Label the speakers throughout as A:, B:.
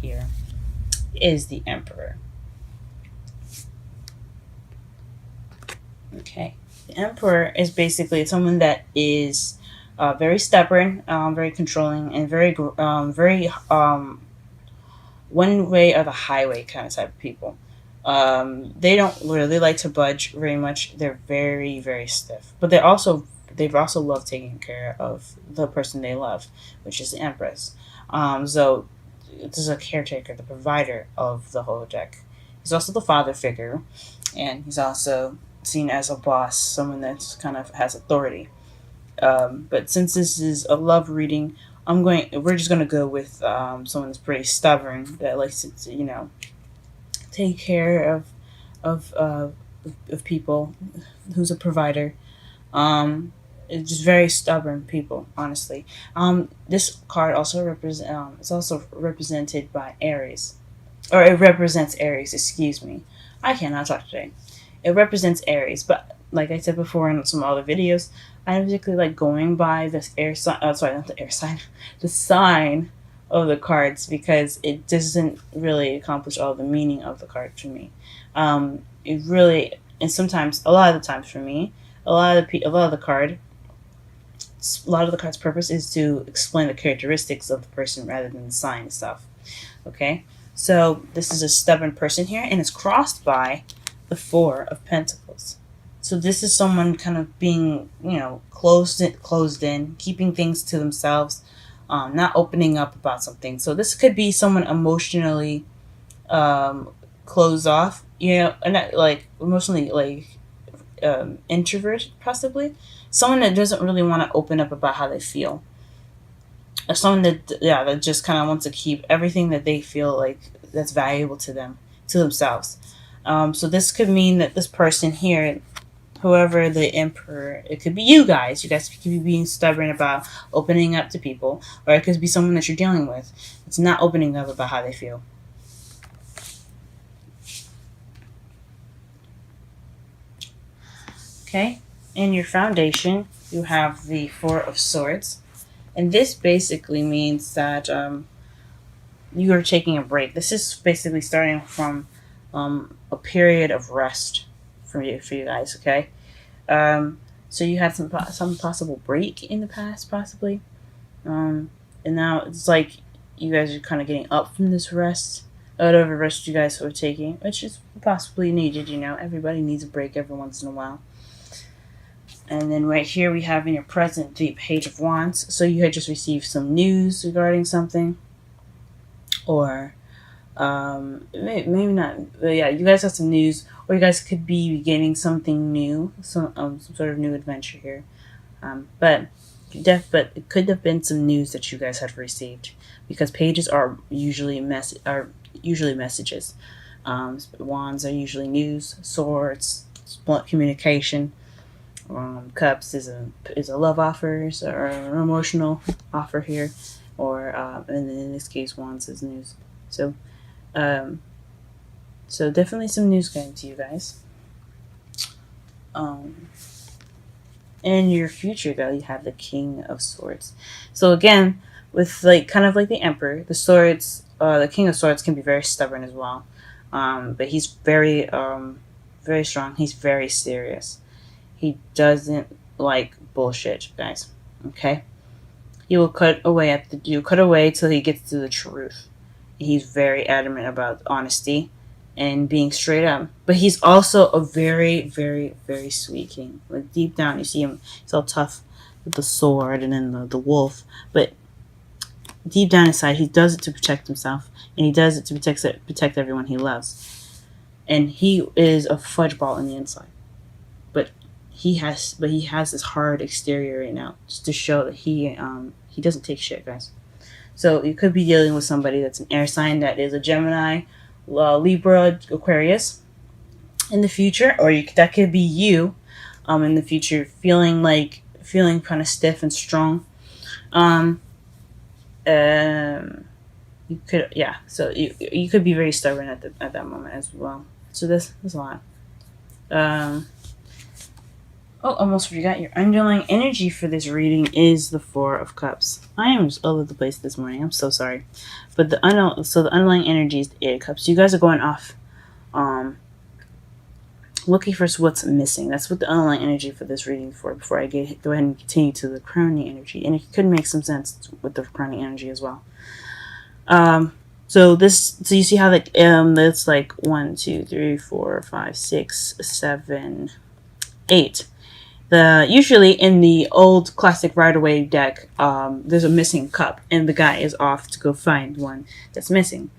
A: here is the Emperor. Okay. The Emperor is basically someone that is very stubborn, very controlling, and very one way or the highway kind of type of people. They don't really like to budge very much. They're very, very stiff, but they've also love taking care of the person they love, which is the Empress. So this is a caretaker, the provider of the whole deck. He's also the father figure, and he's also seen as a boss, someone that's kind of has authority. But since this is a love reading, we're just gonna go with someone that's pretty stubborn that likes to take care of uh, of people, who's a provider. It's just very stubborn people, honestly. This card also it's also represented by Aries, or it represents Aries. Excuse me, I cannot talk today. It represents Aries, but like I said before in some other videos, I particularly like going by this air sign. Sorry, not the air sign, the sign of the cards because it doesn't really accomplish all the meaning of the card to me. It really, and sometimes, a lot of the times for me, a lot of the card, a lot of the card's purpose is to explain the characteristics of the person rather than the sign itself. Okay, so this is a stubborn person here, and it's crossed by the Four of Pentacles. So this is someone kind of being, closed in, keeping things to themselves, not opening up about something. So this could be someone emotionally closed off, and not like emotionally introvert, possibly. Someone that doesn't really want to open up about how they feel. Or someone that just kind of wants to keep everything that they feel like that's valuable to them, to themselves. So this could mean that this person here, whoever the Emperor, it could be you guys. You guys could be being stubborn about opening up to people, or it could be someone that you're dealing with. It's not opening up about how they feel. Okay, in your foundation, you have the Four of Swords, and this basically means that you are taking a break. This is basically starting from a period of rest for you guys. Okay, so you had some possible break in the past, possibly, and now it's like you guys are kind of getting up from this rest, whatever rest you guys were taking, which is possibly needed. Everybody needs a break every once in a while. And then right here we have in your present the Page of Wands. So you had just received some news regarding something, or maybe not. But yeah, you guys have some news, or you guys could be beginning something new, some sort of new adventure here. But it could have been some news that you guys had received, because pages are usually messages. Wands are usually news. Swords, blunt communication. Cups is a love offer, or an emotional offer here, or and in this case, Wands is news. So, so definitely some news coming to you guys. In your future, though, you have the King of Swords. So again, with kind of like the Emperor, the King of Swords can be very stubborn as well, but he's very strong. He's very serious. He doesn't like bullshit, guys. Okay, he will cut away till he gets to the truth. He's very adamant about honesty and being straight up. But he's also a very, very, very sweet king. Like deep down, you see him. He's all tough with the sword and then the wolf. But deep down inside, he does it to protect himself, and he does it to protect everyone he loves. And he is a fudge ball on the inside. But he has this hard exterior right now, just to show that he doesn't take shit, guys. So you could be dealing with somebody that's an air sign, that is a Gemini, Libra, Aquarius in the future, or that could be you in the future, feeling kind of stiff and strong. You could, yeah. So you could be very stubborn at that moment as well. So this is a lot. Oh, almost forgot. Your underlying energy for this reading is the Four of Cups. I am just all over the place this morning. I'm so sorry. But the underlying energy is the Eight of Cups. You guys are going off looking for what's missing. That's what the underlying energy for this reading for. Before I go ahead and continue to the crowning energy, and it could make some sense with the crowning energy as well. So you see how that's like 1, 2, 3, 4, 5, 6, 7, 8. Usually in the old classic Rider-Waite deck, there's a missing cup, and the guy is off to go find one that's missing.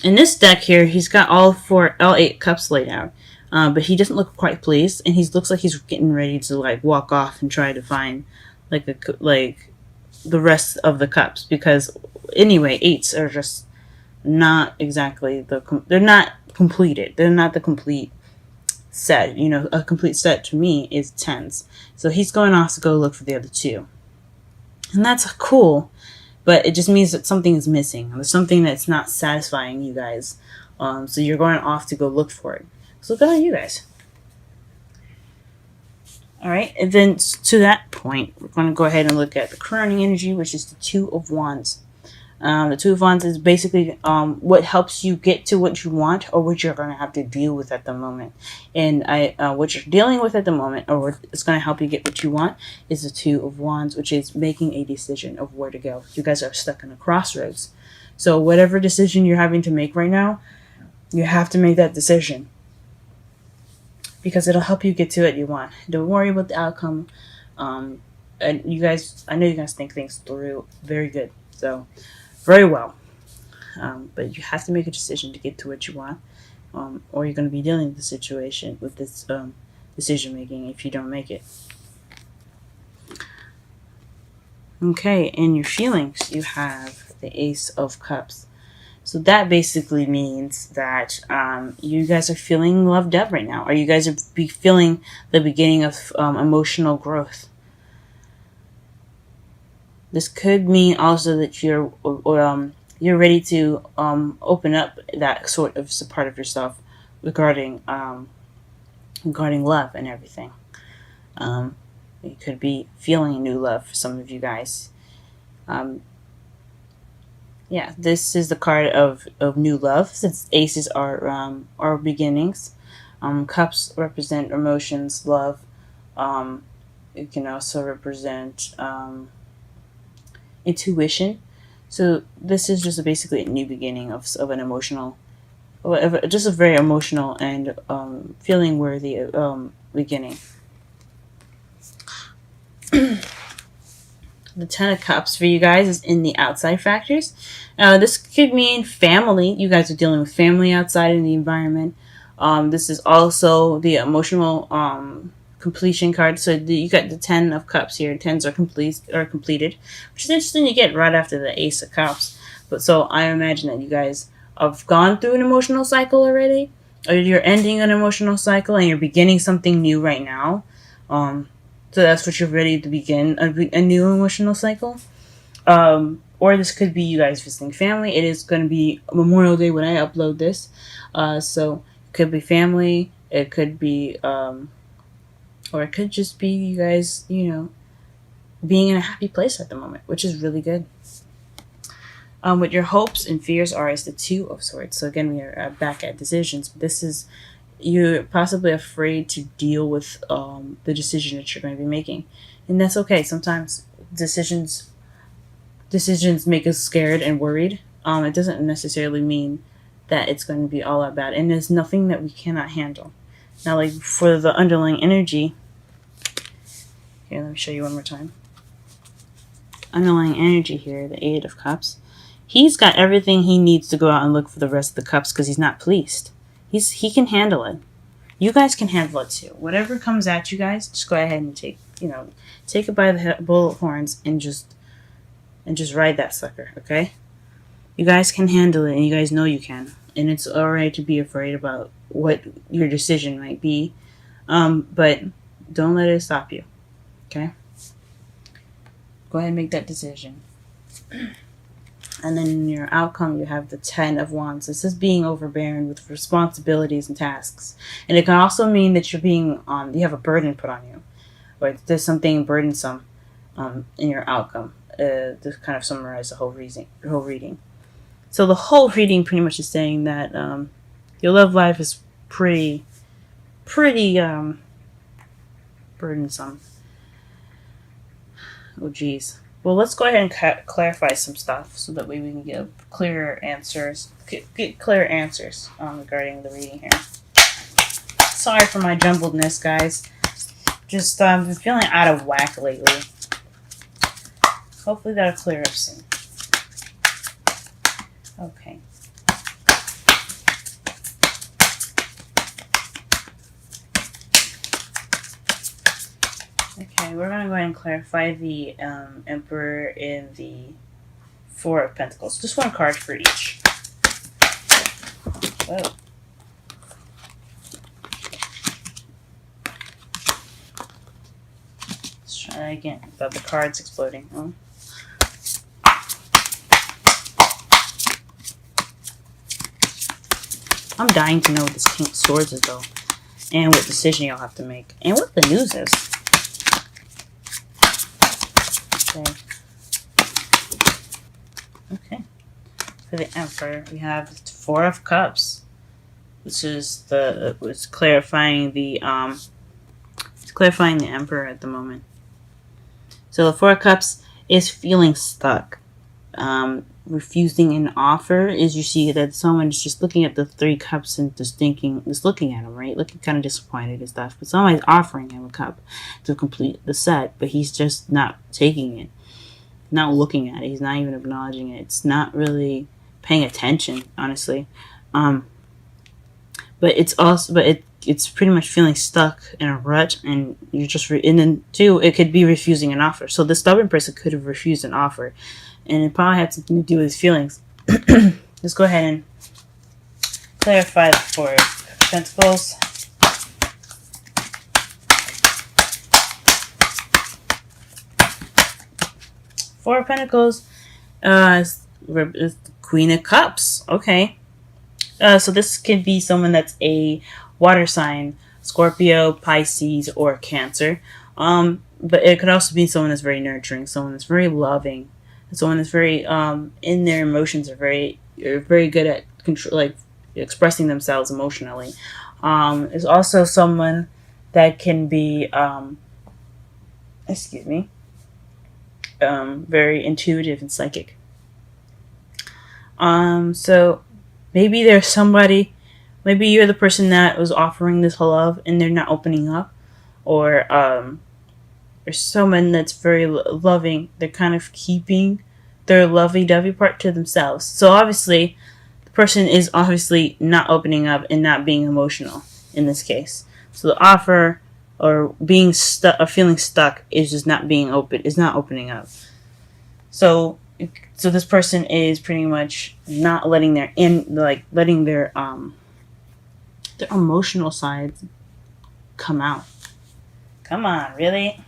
A: In this deck here, he's got all 8 cups laid out, but he doesn't look quite pleased, and he looks like he's getting ready to like walk off and try to find like the rest of the cups, because anyway, 8s are just not exactly they're not completed. They're not the complete set. A complete set to me is 10s. So he's going off to go look for the other 2. And that's cool, but it just means that something is missing. There's something that's not satisfying you guys. So you're going off to go look for it. So good on you guys. Alright, and then to that point, we're going to go ahead and look at the crowning energy, which is the Two of Wands. The Two of Wands is basically what helps you get to what you want, or what you're going to have to deal with at the moment. And what you're dealing with at the moment, or what is going to help you get what you want, is the Two of Wands, which is making a decision of where to go. You guys are stuck in a crossroads. So whatever decision you're having to make right now, you have to make that decision, because it'll help you get to what you want. Don't worry about the outcome. And I know you guys think things through very good. So very well. But you have to make a decision to get to what you want, or you're going to be dealing with the situation with this decision making if you don't make it. Okay, in your feelings, you have the Ace of Cups. So that basically means that you guys are feeling loved up right now, or you guys are feeling the beginning of emotional growth. This could mean also that you're ready to open up that sort of part of yourself regarding love and everything. You could be feeling new love for some of you guys. Yeah, this is the card of new love, since aces are beginnings. Cups represent emotions, love. It can also represent intuition. So this is just basically a new beginning of an emotional, just a very emotional and feeling worthy beginning. The Ten of Cups for you guys is in the outside factors. This could mean family. You guys are dealing with family outside in the environment. This is also the emotional completion card. So you got the 10 of Cups here. 10s are completed, which is interesting to get right after the Ace of Cups. But so I imagine that you guys have gone through an emotional cycle already, or you're ending an emotional cycle and you're beginning something new right now. So that's what you're ready to begin, a new emotional cycle. Or this could be you guys visiting family. It is going to be Memorial Day when I upload this. So it could be family. It could be, or it could just be you guys, being in a happy place at the moment, which is really good. What your hopes and fears are is the Two of Swords. So again, we are back at decisions. This is, you're possibly afraid to deal with the decision that you're going to be making, and that's okay. Sometimes decisions make us scared and worried. It doesn't necessarily mean that it's going to be all that bad, and there's nothing that we cannot handle. Now, like for the underlying energy, here, let me show you one more time. Underlying energy here, the Eight of Cups. He's got everything he needs to go out and look for the rest of the cups because he's not pleased. He can handle it. You guys can handle it too. Whatever comes at you guys, just go ahead and take it by the bullet horns and just ride that sucker, okay? You guys can handle it, and you guys know you can. And it's alright to be afraid about what your decision might be, but don't let it stop you, okay? Go ahead and make that decision. And then in your outcome, you have the 10 of Wands. This is being overbearing with responsibilities and tasks. And it can also mean that you're being, you have a burden put on you. Or there's something burdensome in your outcome. To kind of summarize the whole reading. So the whole reading pretty much is saying that your love life is pretty burdensome. Oh, geez. Well, let's go ahead and clarify some stuff so that way we can get clearer answers. Get clear answers regarding the reading here. Sorry for my jumbledness, guys. Just been feeling out of whack lately. Hopefully that'll clear up soon. Okay. Okay, we're going to go ahead and clarify the Emperor and the Four of Pentacles. Just one card for each. Whoa. Let's try that again without the cards exploding. Oh. I'm dying to know what this King of Swords is, though. And what decision you'll have to make. And what the news is. Okay. For the Emperor, we have the Four of Cups, which is it's clarifying the Emperor at the moment. So the Four of Cups is feeling stuck. Refusing an offer is you see that someone is just looking at the Three Cups and just looking at him, right? Looking kind of disappointed and stuff. But somebody's offering him a cup to complete the set, but he's just not taking it. Not looking at it. He's not even acknowledging it. It's not really paying attention, honestly. But it's pretty much feeling stuck in a rut, and you're just and then too, it could be refusing an offer. So the stubborn person could have refused an offer, and it probably had something to do with his feelings. Let's go ahead and clarify the Four of Pentacles. Four of Pentacles is the Queen of Cups. Okay. So this could be someone that's a water sign, Scorpio, Pisces, or Cancer. But it could also be someone that's very nurturing, someone that's very loving, someone that's very in their emotions are very good at control, like expressing themselves emotionally. Is also someone that can be very intuitive and psychic. So maybe there's somebody, maybe you're the person that was offering this love and they're not opening up, or there's someone that's very loving. They're kind of keeping their lovey-dovey part to themselves. So obviously, the person is obviously not opening up and not being emotional in this case. So the offer or being stuck or feeling stuck is just not being open. Is not opening up. So this person is pretty much not letting their emotional sides come out. Come on, really?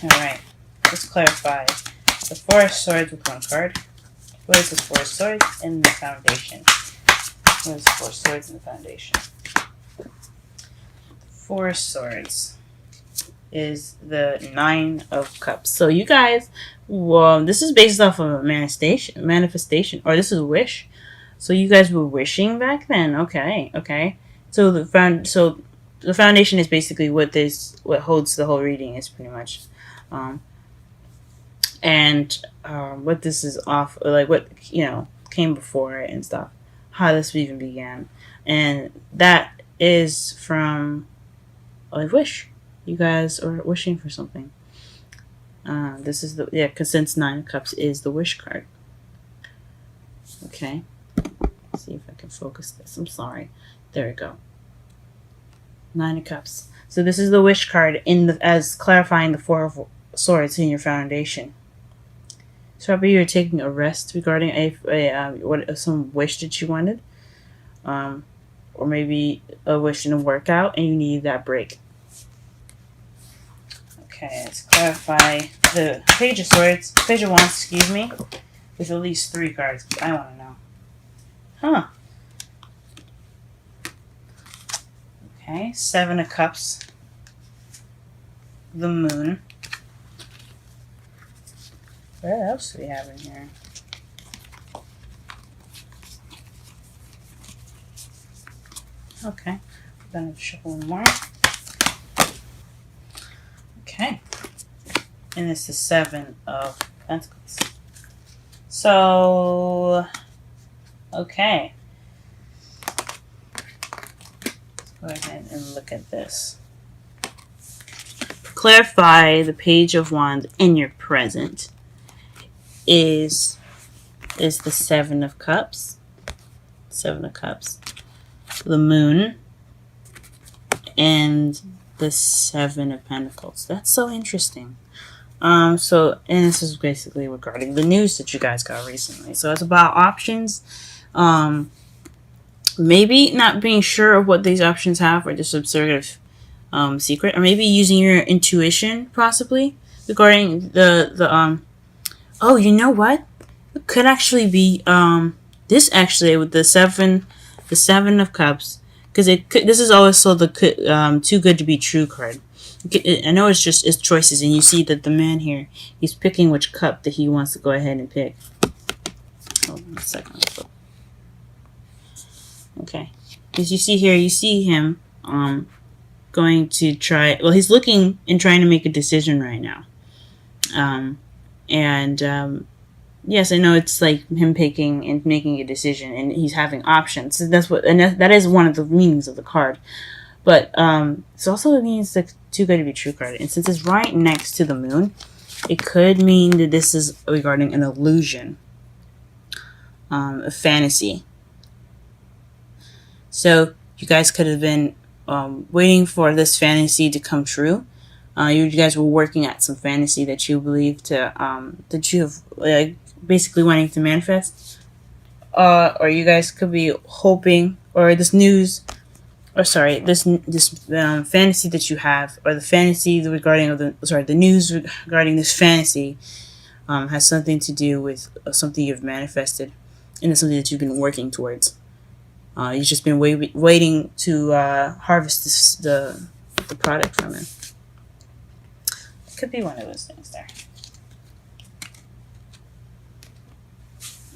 A: Alright, let's clarify. The Four of Swords with one card. What is the Four of Swords in the Foundation? What is the Four of Swords in the Foundation? Four of Swords is the Nine of Cups. So you guys, well, this is based off of a manifestation, or this is a wish. So you guys were wishing back then. Okay. So the foundation is basically what holds the whole reading is pretty much, what this is off, like what came before it and stuff, how this even began, and that is from a wish. You guys are wishing for something. This is because since Nine of Cups is the wish card. Okay. Let's see if I can focus this. I'm sorry. There we go. Nine of Cups. So this is the wish card as clarifying the Four of Swords in your foundation. So probably you're taking a rest regarding some wish that you wanted, or maybe a wish didn't work out and you need that break. Okay, let's clarify the Page of Swords, Page of Wands, excuse me, with at least 3 cards. I want to know. Huh. Okay, 7 of Cups. The Moon. What else do we have in here? Okay, we're going to shuffle one more. Okay. And it's the 7 of Pentacles. So, okay. Let's go ahead and look at this. Clarify the Page of Wands in your present is the 7 of Cups. 7 of Cups. The Moon. And the 7 of Pentacles. That's so interesting. And this is basically regarding the news that you guys got recently. So it's about options. Maybe not being sure of what these options have, or just some sort of secret, or maybe using your intuition, possibly regarding the. Oh, you know what? It could actually be this actually with the 7 of Cups, because this is also the too good to be true card. I know it's choices, and you see that the man here, he's picking which cup that he wants to go ahead and pick. Hold on a second. Okay, as you see here, you see him going to try. Well, he's looking and trying to make a decision right now. Yes, I know it's like him picking and making a decision, and he's having options. So that is one of the meanings of the card. But it also means the too good to be true card. And since it's right next to the Moon, it could mean that this is regarding an illusion, a fantasy. So you guys could have been waiting for this fantasy to come true. You guys were working at some fantasy that you believe that you have basically wanting to manifest. Or you guys could be hoping, or this news. This fantasy that you have, or the fantasy regarding the news regarding this fantasy, has something to do with something you've manifested, and it's something that you've been working towards. You've just been waiting to harvest the product from it. It could be one of those things there.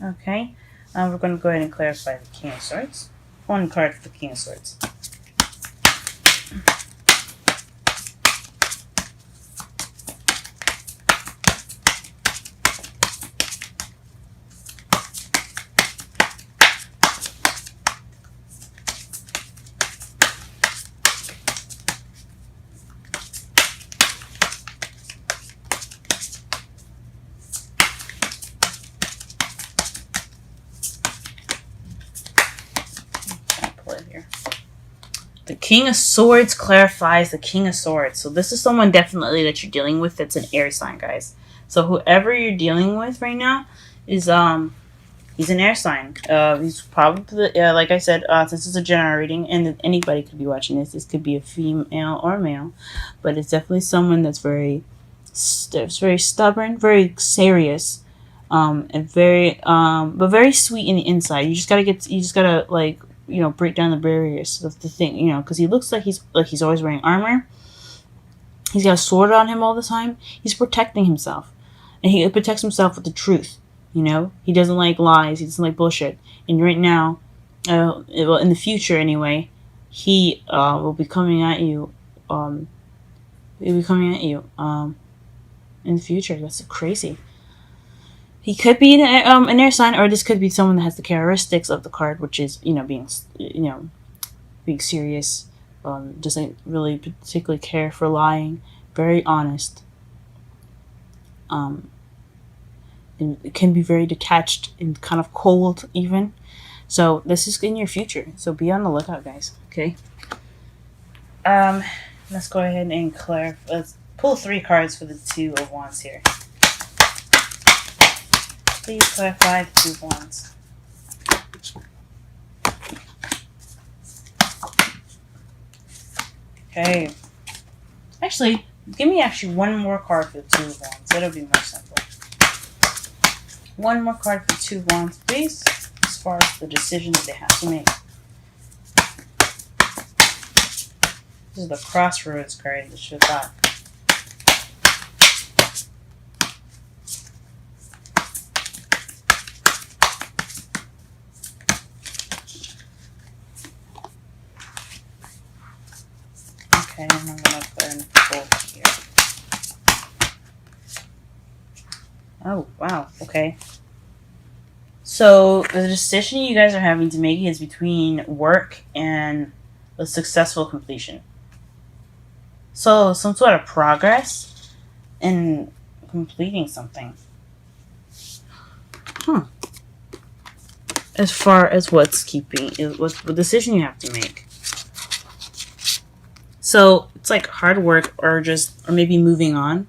A: Okay, we're going to go ahead and clarify the King of Swords. One card for the King of Swords. The King of Swords clarifies the King of Swords. So this is someone definitely that you're dealing with that's an air sign, guys. So whoever you're dealing with right now is he's an air sign. He's probably like I said, since it's a general reading, and anybody could be watching this. This could be a female or male, but it's definitely someone that's very stubborn, very serious, and but very sweet in the inside. You just gotta like, break down the barriers of the thing, because he looks like he's always wearing armor. He's got a sword on him all the time. He's protecting himself, and he protects himself with the truth. He doesn't like lies. He doesn't like bullshit. And right now, in the future anyway, he will be coming at you. He'll be coming at you in the future. That's crazy. He could be an air sign, or this could be someone that has the characteristics of the card, which is being serious, doesn't really particularly care for lying, very honest. And it can be very detached and kind of cold even. So this is in your future. So be on the lookout, guys. Okay. Let's go ahead and clarify. Let's pull 3 cards for the 2 of Wands here. Please clarify the 2 of Wands. Okay. Actually, Give me actually one more card for the Two of Wands. That'll be more simple. One more card for Two of Wands, please, as far as the decision that they have to make. This is the Crossroads card that should have got. Okay, and I'm going to put in full here. Oh, wow. Okay. So, the decision you guys are having to make is between work and a successful completion. So, some sort of progress in completing something. As far as what's the decision you have to make. So, it's like hard work or maybe moving on.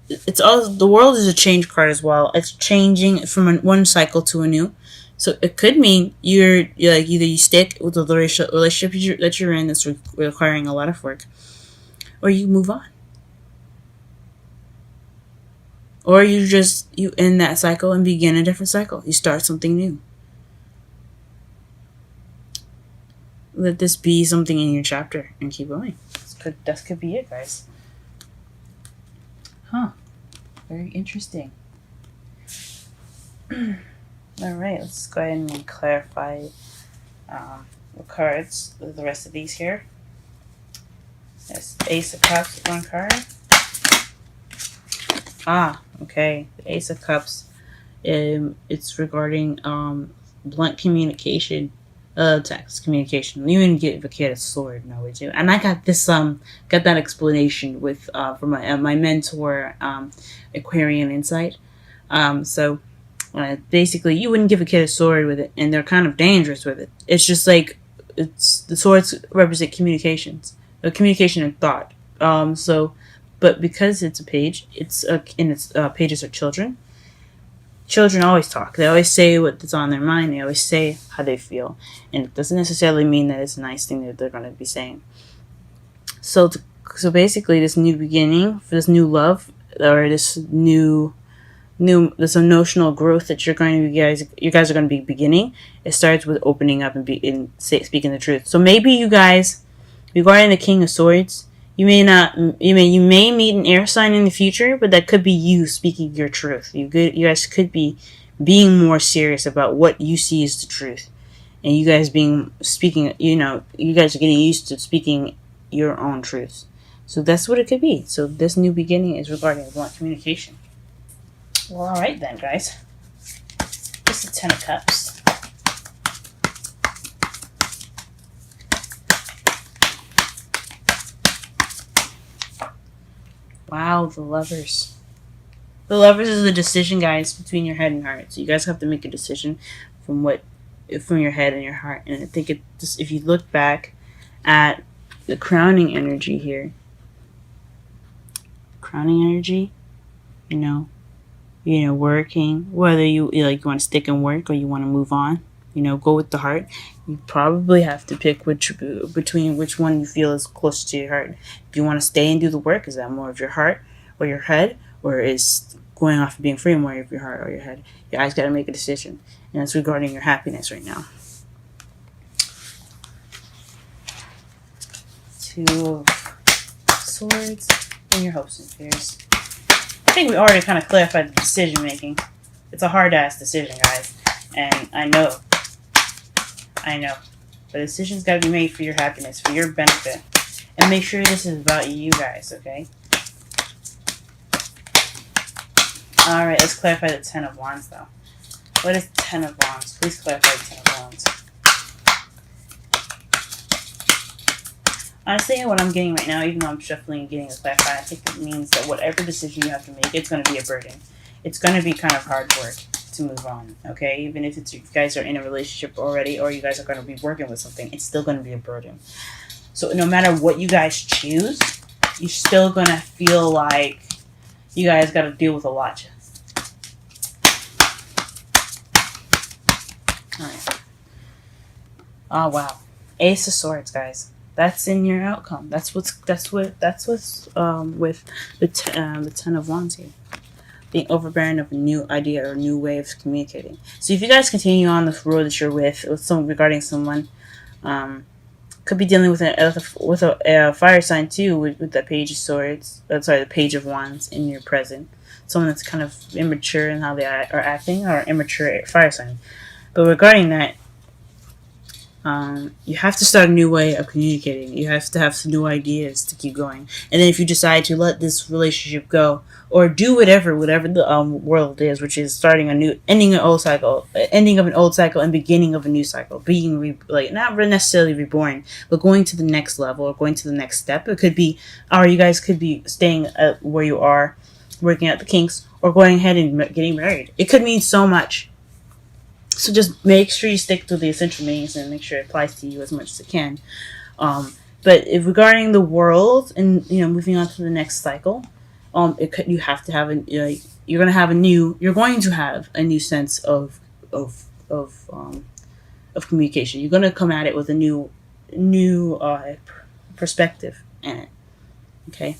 A: It's all, the world is a change card as well. It's changing from one cycle to a new. So it could mean you're like either you stick with the relationship that you're in that's requiring a lot of work, or you move on, or you end that cycle and begin a different cycle. You start something new. Let this be something in your chapter and keep going. That could be it, guys. Huh. Very interesting. Alright, let's go ahead and clarify the cards, the rest of these here. There's Ace of Cups, one card. Okay. The Ace of Cups. It's regarding blunt communication. Text communication. You didn't get the Kid of Sword, no, we do. And I got this got that explanation with from my mentor, Aquarian Insight. So basically, you wouldn't give a kid a sword with it, and they're kind of dangerous with it. It's just like the swords represent communications, communication and thought. But because it's a page, pages are children. Children always talk. They always say what's on their mind. They always say how they feel. And it doesn't necessarily mean that it's a nice thing that they're going to be saying. So basically, this new beginning, for this new love, or this this emotional growth that you guys are going to be beginning, it starts with opening up and speaking the truth. So maybe you guys, regarding the King of Swords, you may meet an air sign in the future, but that could be you speaking your truth. You guys could be being more serious about what you see as the truth, and you guys speaking. You guys are getting used to speaking your own truths. So that's what it could be. So this new beginning is regarding blunt communication. Well, all right then, guys. This is Ten of Cups. Wow, the Lovers. The Lovers is the decision, guys, between your head and heart. So you guys have to make a decision from your head and your heart. And I think if you look back at the crowning energy here, working, whether you want to stick and work or you want to move on, go with the heart. You probably have to pick between which one you feel is closer to your heart. If you want to stay and do the work, is that more of your heart or your head, or is going off and being free more of your heart or your head? You guys got to make a decision, and that's regarding your happiness right now. Two of Swords and your hopes and fears. I think we already kind of clarified the decision making. It's a hard ass decision, guys, and I know. But a decision's got to be made for your happiness, for your benefit. And make sure this is about you guys, okay? Alright, let's clarify the Ten of Wands, though. What is Ten of Wands? Please clarify the Ten of Wands. Honestly, what I'm getting right now, even though I'm shuffling and getting it clarified, I think it means that whatever decision you have to make, it's going to be a burden. It's going to be kind of hard work to move on, okay? Even if you guys are in a relationship already, or you guys are going to be working with something, it's still going to be a burden. So no matter what you guys choose, you're still going to feel like you guys got to deal with a lot. Alright. Oh, wow. Ace of Swords, guys. That's in your outcome. That's what's with the 10 of Wands here, being overbearing of a new idea or a new way of communicating. So if you guys continue on the road that you're with someone regarding someone, could be dealing with a fire sign too, with the Page of Swords. The Page of Wands in your present. Someone that's kind of immature in how they are acting, or immature fire sign. But regarding that, you have to start a new way of communicating. You have to have some new ideas to keep going. And then if you decide to let this relationship go, or do whatever the world is, which is starting a new, ending of an old cycle and beginning of a new cycle, being not necessarily reborn, but going to the next level or going to the next step. It could be, or you guys could be staying at where you are, working out the kinks, or going ahead and getting married. It could mean so much. So just make sure you stick to the essential meanings and make sure it applies to you as much as it can. But regarding the world and moving on to the next cycle, you have to have you're going to have a new sense of communication. You're going to come at it with a new perspective in it. Okay.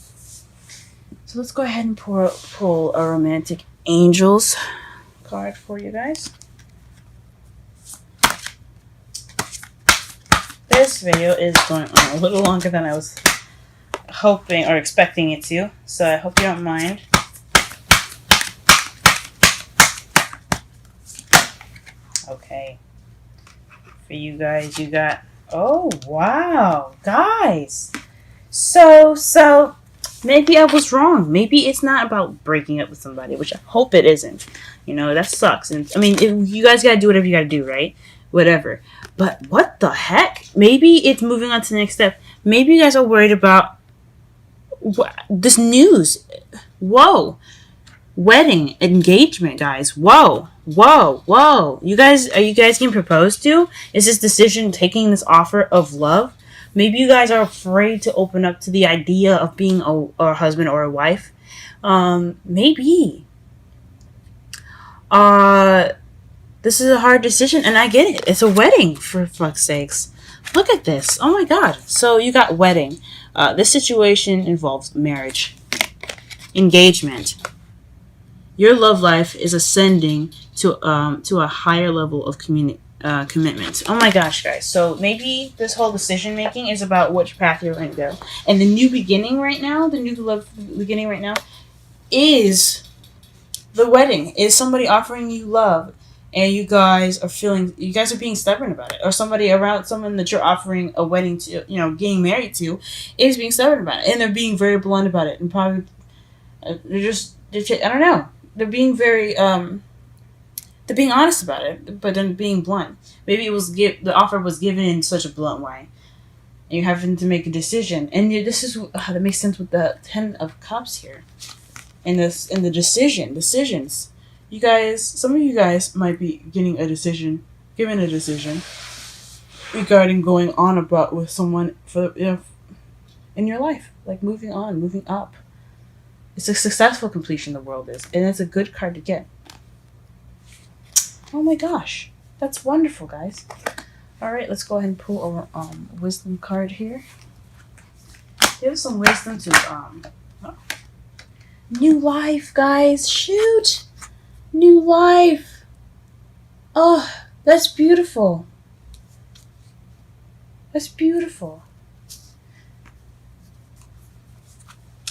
A: So let's go ahead and pull a romantic angels card for you guys. This video is going on a little longer than I was hoping or expecting it to, so I hope you don't mind. Okay. For you guys, you got... Oh, wow. Guys. So, maybe I was wrong. Maybe it's not about breaking up with somebody, which I hope it isn't. That sucks. And I mean, you guys gotta do whatever you gotta do, right? Whatever. But what the heck? Maybe it's moving on to the next step. Maybe you guys are worried about this news. Whoa. Wedding, engagement, guys. Whoa. Are you guys getting proposed to? Is this decision taking this offer of love? Maybe you guys are afraid to open up to the idea of being a husband or a wife. Maybe. This is a hard decision, and I get it. It's a wedding, for fuck's sakes. Look at this. Oh my god. So you got wedding. This situation involves marriage. Engagement. Your love life is ascending to a higher level of commitment. Oh my gosh, guys. So maybe this whole decision making is about which path you're going to go. And the new beginning right now, is the wedding. Is somebody offering you love. And you guys are being stubborn about it. Or someone that you're offering a wedding to, getting married to, is being stubborn about it. And they're being very blunt about it. And probably, I don't know. They're being very, they're being honest about it, but then being blunt. Maybe the offer was given in such a blunt way. And you're having to make a decision. And that makes sense with the 10 of Cups here. And the decisions. You guys, some of you guys might be given a decision regarding going on about with someone in your life, like moving on, moving up. It's a successful completion. The world is, and it's a good card to get. Oh my gosh, that's wonderful, guys. All right, let's go ahead and pull a wisdom card here. Give some wisdom to new life, guys. Shoot. New life. Oh, that's beautiful. That's beautiful.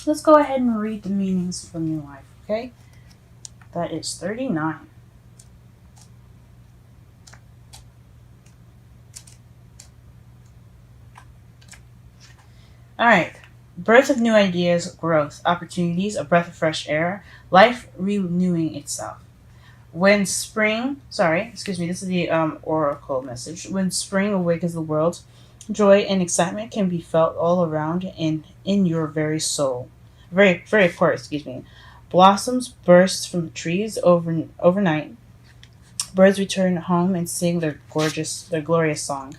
A: Let's go ahead and read the meanings for new life, okay? That is 39. All right. Birth of new ideas, growth, opportunities, a breath of fresh air, life renewing itself. This is the oracle message. When spring awakens the world, joy and excitement can be felt all around and in your very soul. Very core, Blossoms burst from the trees overnight. Birds return home and sing their glorious song.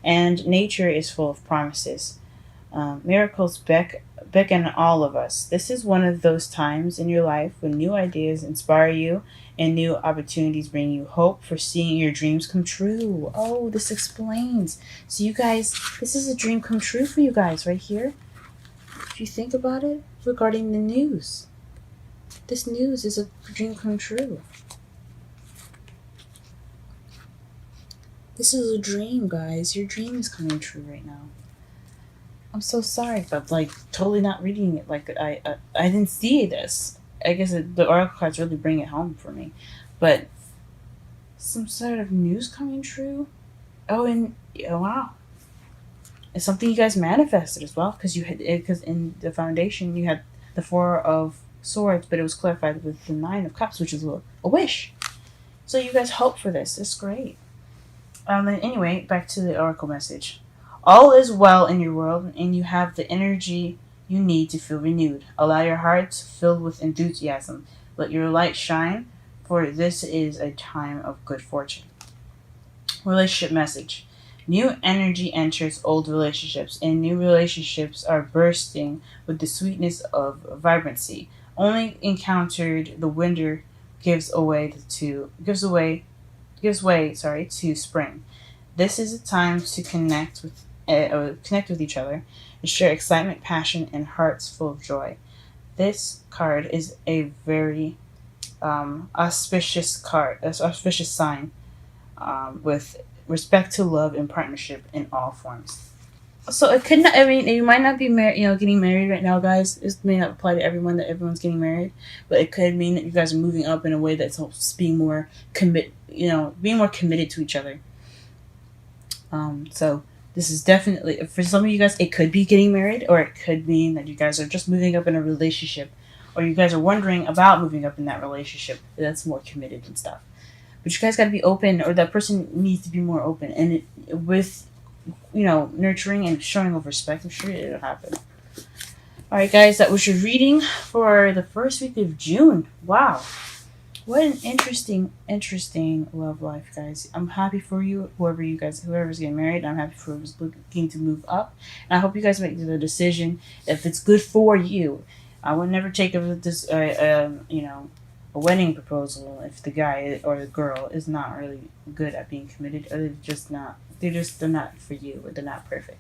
A: And nature is full of promises. Miracles beckon all of us. This is one of those times in your life when new ideas inspire you and new opportunities bring you hope for seeing your dreams come true. Oh, this explains. So, you guys, this is a dream come true for you guys right here. If you think about it, regarding the news, this news is a dream come true. This is a dream, guys. Your dream is coming true right now. I'm so sorry, but like totally not reading it. Like I didn't see this. I guess the oracle cards really bring it home for me, but some sort of news coming true. Oh, and yeah, wow, it's something you guys manifested as well because you had because in the foundation you had the Four of Swords, but it was clarified with the Nine of Cups, which is a wish. So you guys hope for this. It's great. Then anyway, back to the oracle message. All is well in your world, and you have the energy you need to feel renewed. Allow your heart to fill with enthusiasm. Let your light shine, for this is a time of good fortune. Relationship message. New energy enters old relationships, and new relationships are bursting with the sweetness of vibrancy. Only encountered the winter gives way, to spring. This is a time to connect with each other and share excitement, passion, and hearts full of joy. This card is a very auspicious auspicious sign with respect to love and partnership in all forms. So it could not. I mean, you might not be married. Getting married right now, guys. This may not apply to everyone that everyone's getting married, but it could mean that you guys are moving up in a way that's helps being more being more committed to each other. So this is definitely for some of you guys. It could be getting married, or it could mean that you guys are just moving up in a relationship, or you guys are wondering about moving up in that relationship that's more committed and stuff. But you guys got to be open, or that person needs to be more open, and with nurturing and showing of respect, I'm sure it'll happen. All right, guys, that was your reading for the first week of June. Wow. What an interesting love life, guys. I'm happy for you, whoever's getting married. I'm happy for whoever's looking to move up. And I hope you guys make the decision if it's good for you. I would never take a wedding proposal if the guy or the girl is not really good at being committed, or they're not for you, or they're not perfect.